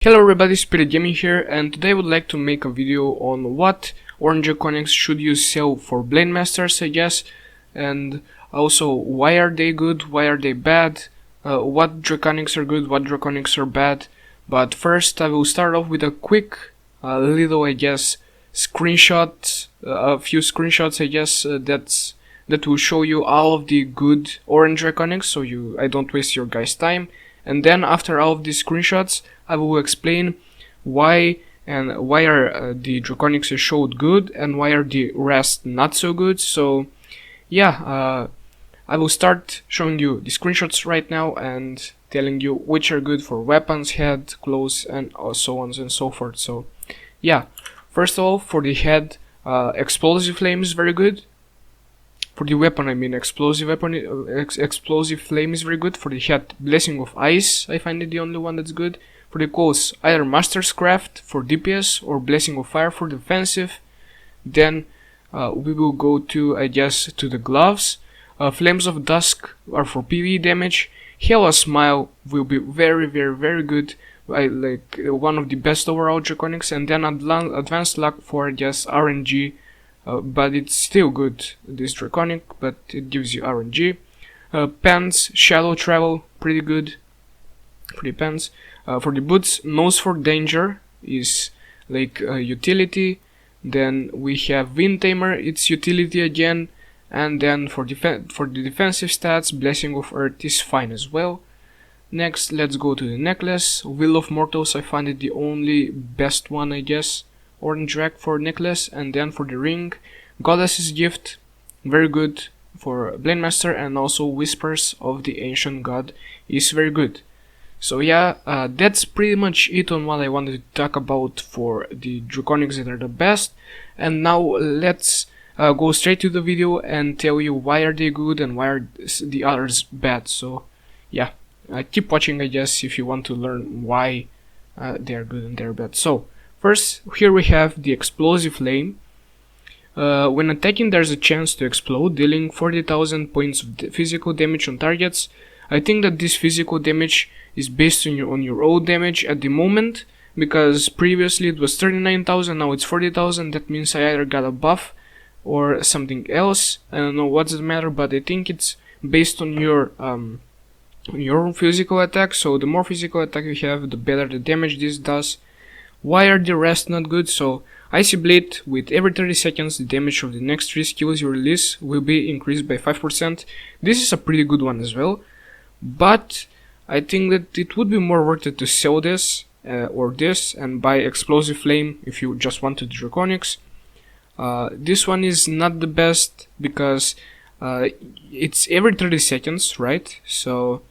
Hello everybody, Spirit Gaming here, and today I would like to make a video on what orange draconics should you sell for Blade Masters, I guess, and also why are they good, why are they bad, what draconics are good, what draconics are bad. But first I will start off with a quick little, I guess, screenshot, a few screenshots, I guess, that will show you all of the good orange draconics, so I don't waste your guys' time. And then after all of these screenshots, I will explain why are the draconics showed good and why are the rest not so good. So yeah, I will start showing you the screenshots right now and telling you which are good for weapons, head, clothes, and so on and so forth. So yeah, first of all, for the head, explosive flame is very good. For the weapon, I mean explosive flame is very good. For the head, blessing of ice, I find it the only one that's good. For the clothes, either master's craft for DPS or blessing of fire for defensive. Then we will go to, I guess, to the gloves. Flames of dusk are for PvE damage. Hella smile will be very good. I like one of the best overall draconics. And then advanced luck for, I guess, RNG. But it's still good, this draconic, but it gives you RNG. Pants, shallow travel, pretty good for the pants. For the boots, nose for danger is like utility. Then we have Wind Tamer, it's utility again. And then for the defensive stats, Blessing of Earth is fine as well. Next, let's go to the necklace. Will of Mortals, I find it the only best one, I guess. Orange Drac for necklace. And then for the ring, Goddess's Gift, very good for Blade Master, and also Whispers of the Ancient God is very good. So yeah, that's pretty much it on what I wanted to talk about for the draconics that are the best. And now let's go straight to the video and tell you why are they good and why are the others bad. So yeah, keep watching, I guess, if you want to learn why they are good and they are bad. So first, here we have the explosive flame. When attacking, there's a chance to explode, dealing 40,000 points of physical damage on targets. I think that this physical damage is based on your old damage at the moment, because previously it was 39,000, now it's 40,000. That means I either got a buff or something else. I don't know what's the matter, but I think it's based on your physical attack. So the more physical attack you have, the better the damage this does. Why are the rest not good? So Icy Blade, with every 30 seconds the damage of the next 3 skills you release will be increased by 5%. This is a pretty good one as well, but I think that it would be more worth it to sell this or this and buy Explosive Flame if you just wanted draconics. This one is not the best because it's every 30 seconds, right? So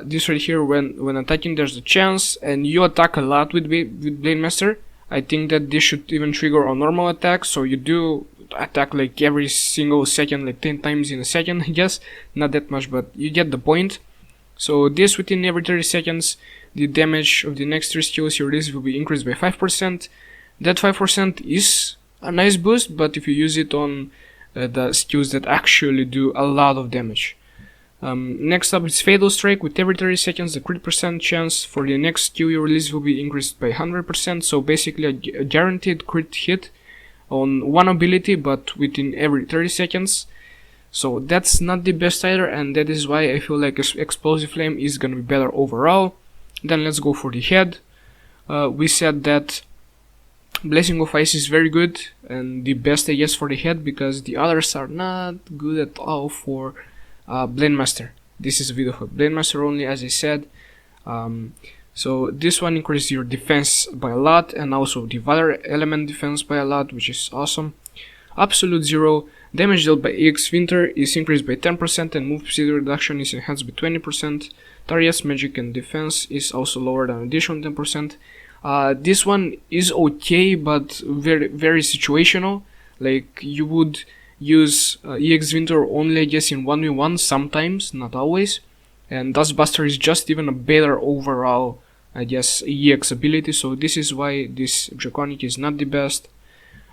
this right here, when attacking, there's a chance, and you attack a lot with Blade Master. I think that this should even trigger on normal attack, so you do attack like every single second, like 10 times in a second, I guess. Not that much, but you get the point. So this, within every 30 seconds, the damage of the next 3 skills you release will be increased by 5%. That 5% is a nice boost, but if you use it on the skills that actually do a lot of damage. Next up is Fatal Strike. With every 30 seconds, the crit percent chance for the next skill you release will be increased by 100%. So basically a guaranteed crit hit on one ability, but within every 30 seconds. So that's not the best either, and that is why I feel like Explosive Flame is gonna be better overall. Then let's go for the head. We said that Blessing of Ice is very good and the best, I guess, for the head, because the others are not good at all for Blade Master. This is a video for Blade Master only, as I said. So this one increases your defense by a lot, and also the Valor element defense by a lot, which is awesome. Absolute Zero, damage dealt by EX Winter is increased by 10%, and move speed reduction is enhanced by 20%. Target's magic and defense is also lowered an additional 10%. This one is okay, but very situational. Like, you would use EX Winter only, I guess, in 1v1 sometimes, not always. And Dustbuster is just even a better overall, I guess, EX ability, so this is why this draconic is not the best.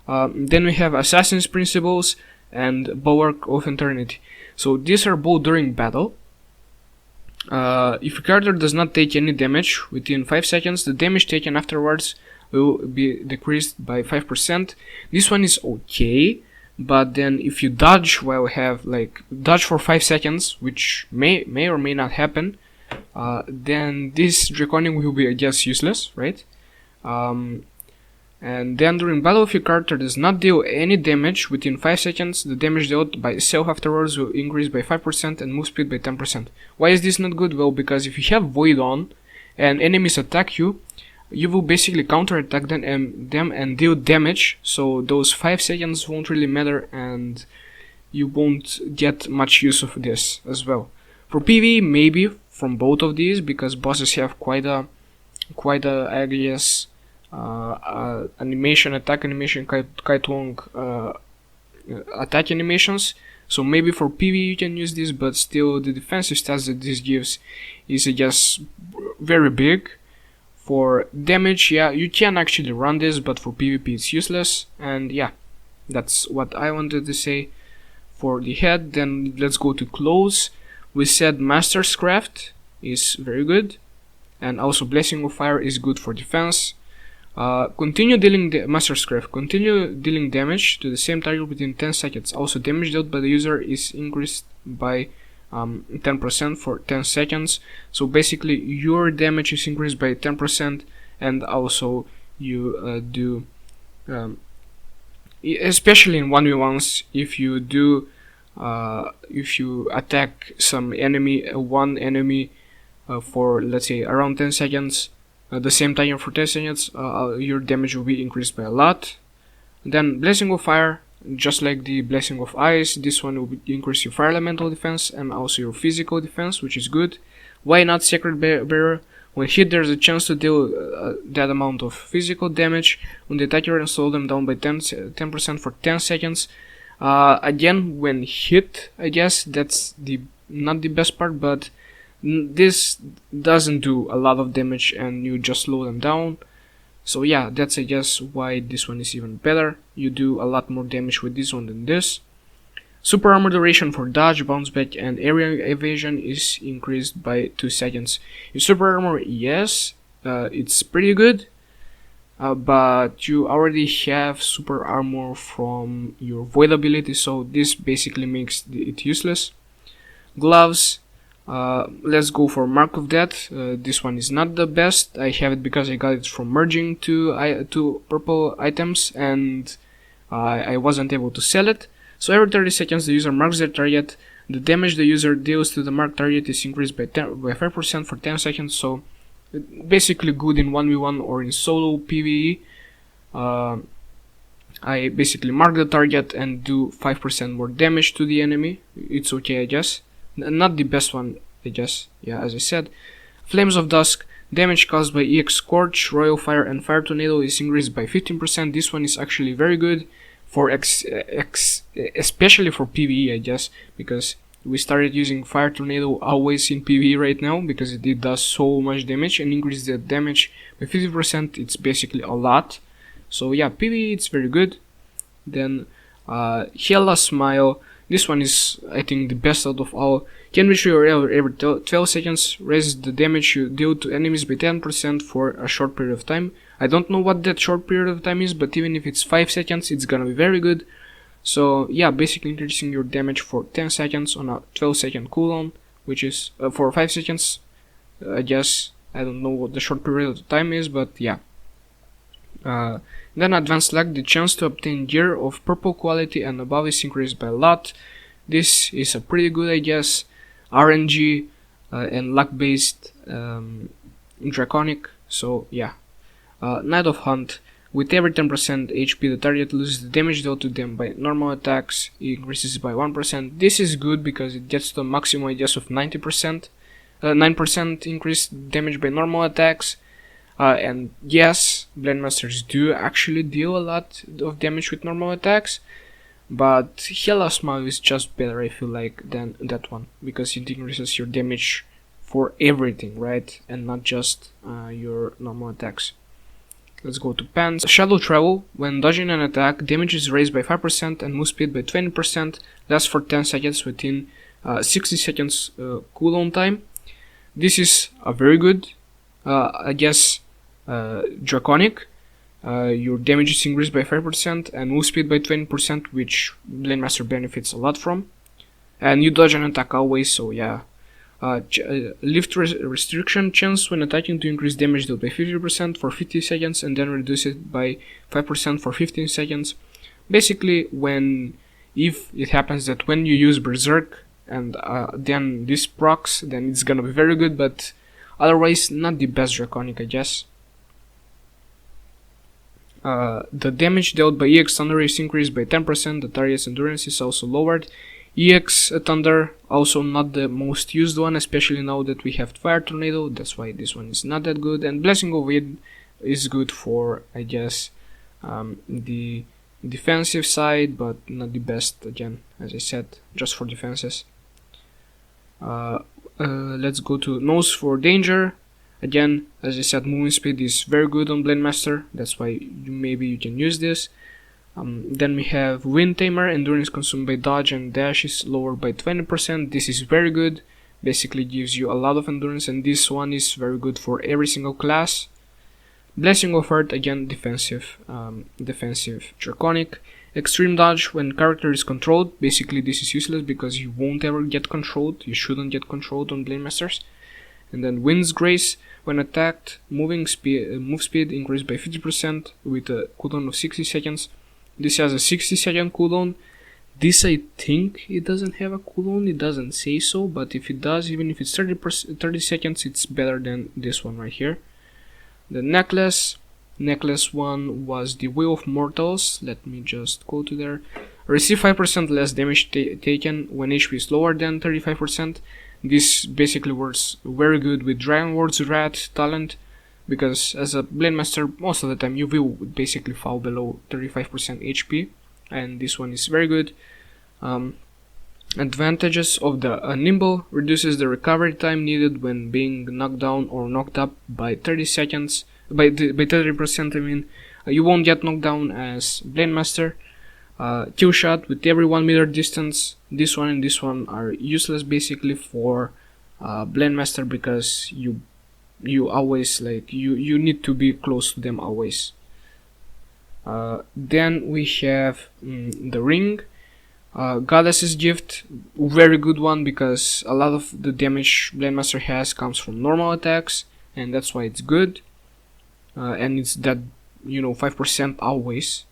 Then we have Assassin's Principles and Bulwark of Eternity. So these are both during battle. If your character does not take any damage within 5 seconds, the damage taken afterwards will be decreased by 5%. This one is okay, but then if you dodge while dodge for 5 seconds, which may or may not happen, then this Draconic will be, I guess, useless, right? And then during battle, if your character does not deal any damage within 5 seconds, the damage dealt by itself afterwards will increase by 5% and move speed by 10%. Why is this not good? Well, because if you have Void on and enemies attack you, you will basically counterattack them and deal damage, so those 5 seconds won't really matter and you won't get much use of this as well. For PvE, maybe from both of these, because bosses have quite a I guess, animation, attack animation, quite long attack animations. So maybe for PvE you can use this, but still the defensive stats that this gives is, I guess, very big. For damage, yeah, you can actually run this, but for PvP it's useless. And yeah, that's what I wanted to say for the head. Then let's go to clothes. We said Master's Craft is very good, and also Blessing of Fire is good for defense. Continue dealing Master's Craft. Continue dealing damage to the same target within 10 seconds. Also, damage dealt by the user is increased by 10% for 10 seconds. So basically, your damage is increased by 10%, and also you do, especially in 1v1s, if you attack some enemy, one enemy for, let's say, around 10 seconds. The same time for 10 seconds, your damage will be increased by a lot. Then Blessing of Fire, just like the Blessing of Ice, this one will increase your fire elemental defense and also your physical defense, which is good. Why not Sacred Bearer? When hit, there's a chance to deal that amount of physical damage on the attacker and slow them down by 10% for 10 seconds. Again, when hit, I guess that's not the best part, but this doesn't do a lot of damage and you just slow them down. So yeah, that's, I guess, why this one is even better. You do a lot more damage with this one than this. Super armor duration for dodge, bounce back, and area evasion is increased by 2 seconds. Your super armor, yes, it's pretty good, but you already have super armor from your void ability, so this basically makes it useless. Gloves, let's go for Mark of Death. This one is not the best. I have it because I got it from merging two purple items, and I wasn't able to sell it. So every 30 seconds the user marks their target. The damage the user deals to the marked target is increased by 5% for 10 seconds. So basically good in 1v1 or in solo PvE. I basically mark the target and do 5% more damage to the enemy. It's okay, I guess. Not the best one, I guess. Yeah, as I said. Flames of Dusk. Damage caused by EX Scorch, Royal Fire, and Fire Tornado is increased by 15%. This one is actually very good for especially for PvE, I guess, because we started using Fire Tornado always in PvE right now because it does so much damage and increases the damage by 50%. It's basically a lot. So yeah, PvE it's very good. Then Hella Smile. This one is, I think, the best out of all. Can reach your every 12 seconds, raises the damage you deal to enemies by 10% for a short period of time. I don't know what that short period of time is, but even if it's 5 seconds, it's gonna be very good. So yeah, basically increasing your damage for 10 seconds on a 12-second cooldown, which is for 5 seconds, I guess. I don't know what the short period of time is, but yeah. Then Advanced Luck, the chance to obtain gear of purple quality and above is increased by a lot. This is a pretty good, I guess, RNG and luck based Draconic, so yeah. Night of Hunt, with every 10% HP the target loses the damage dealt to them by normal attacks, it increases by 1%. This is good because it gets to a maximum, I guess, of 90%, 9% increased damage by normal attacks. And yes, Blendmasters do actually deal a lot of damage with normal attacks, but Hella Smile is just better, I feel like, than that one, because it increases your damage for everything, right, and not just your normal attacks. Let's go to Pants. Shadow Travel, when dodging an attack, damage is raised by 5% and move speed by 20%, lasts for 10 seconds within 60 seconds cooldown time. This is a very good, I guess, draconic. Your damage is increased by 5% and move speed by 20%, which Blade Master benefits a lot from. And you dodge an attack always, so yeah. Lift restriction chance when attacking to increase damage dealt by 50% for 50 seconds and then reduce it by 5% for 15 seconds. Basically, if it happens that when you use Berserk and then this procs, then it's gonna be very good, but otherwise not the best draconic, I guess. The damage dealt by EX Thunder is increased by 10%, the target's endurance is also lowered. EX Thunder also not the most used one, especially now that we have Fire Tornado, that's why this one is not that good. And Blessing of Wind is good for, I guess, the defensive side, but not the best, again, as I said, just for defenses. Let's go to Nose for Danger. Again, as I said, movement speed is very good on Blade Master, that's why maybe you can use this. Then we have Wind Tamer, endurance consumed by dodge and dash is lowered by 20%. This is very good, basically gives you a lot of endurance, and this one is very good for every single class. Blessing of Earth, again, defensive draconic. Extreme dodge when character is controlled. Basically this is useless because you won't ever get controlled, you shouldn't get controlled on Blade Masters. And then Wind's Grace, when attacked, move speed increased by 50% with a cooldown of 60 seconds. This has a 60-second cooldown. This, I think it doesn't have a cooldown, it doesn't say so, but if it does, even if it's 30 seconds, it's better than this one right here. The necklace one was the Will of Mortals. Let me just go to there. Receive 5% less damage taken when HP is lower than 35%. This basically works very good with Dragon Ward's Rat talent, because as a Blade Master, most of the time you will basically fall below 35% HP, and this one is very good. Advantages of the Nimble: reduces the recovery time needed when being knocked down or knocked up by 30%. I mean, you won't get knocked down as Blade Master. Kill shot with every 1 meter distance. This one and this one are useless basically for Blade Master, because you always you need to be close to them always. Then we have the ring, Goddess's Gift, very good one, because a lot of the damage Blade Master has comes from normal attacks, and that's why it's good. And it's that 5% always,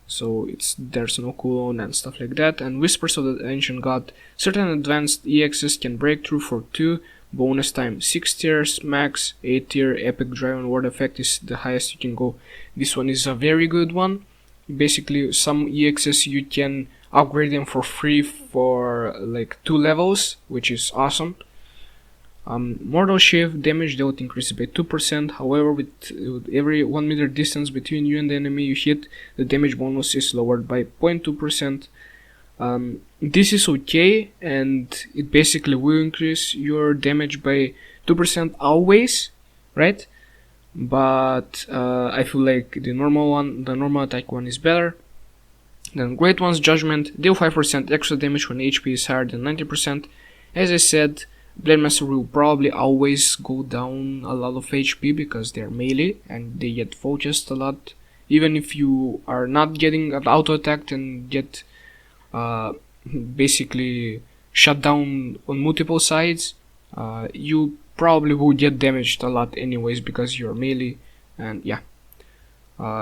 so there's no cooldown and stuff like that. And Whispers of the Ancient God, certain advanced EXs can break through for 2. Bonus time 6 tiers max, 8 tier Epic Dragon Ward effect is the highest you can go. This one is a very good one. Basically some EXs you can upgrade them for free for like 2 levels, which is awesome. Mortal Shiv, damage dealt increases by 2%, however with every 1 meter distance between you and the enemy you hit, the damage bonus is lowered by 0.2%. This is okay, and it basically will increase your damage by 2% always, right? But I feel like the normal attack one is better. Then Great One's Judgment, deal 5% extra damage when HP is higher than 90%. As I said, Blade Master will probably always go down a lot of HP because they're melee and they get focused a lot. Even if you are not getting auto attacked and get basically shut down on multiple sides, you probably will get damaged a lot anyways because you're melee. And yeah.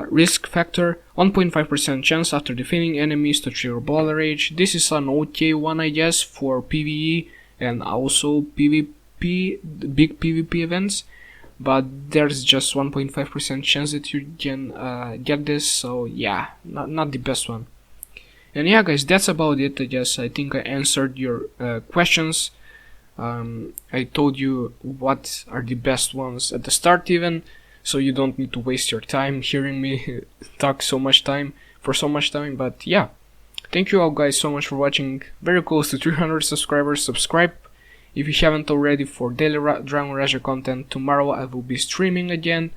Risk factor, 1.5% chance after defeating enemies to trigger Ball Rage. This is an okay one, I guess, for PvE and also PvP, big PvP events, but there's just 1.5% chance that you can get this, so yeah, not the best one. And yeah guys, that's about it. I guess I think I answered your questions. I told you what are the best ones at the start even, so you don't need to waste your time hearing me talk so much time. But yeah, thank you all guys so much for watching. Very close to 300 subscribers. Subscribe if you haven't already for daily Dragon Raja content. Tomorrow I will be streaming again,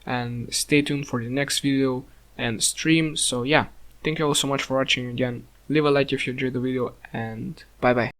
and stay tuned for the next video and stream. So yeah, thank you all so much for watching again. Leave a like if you enjoyed the video, and bye bye.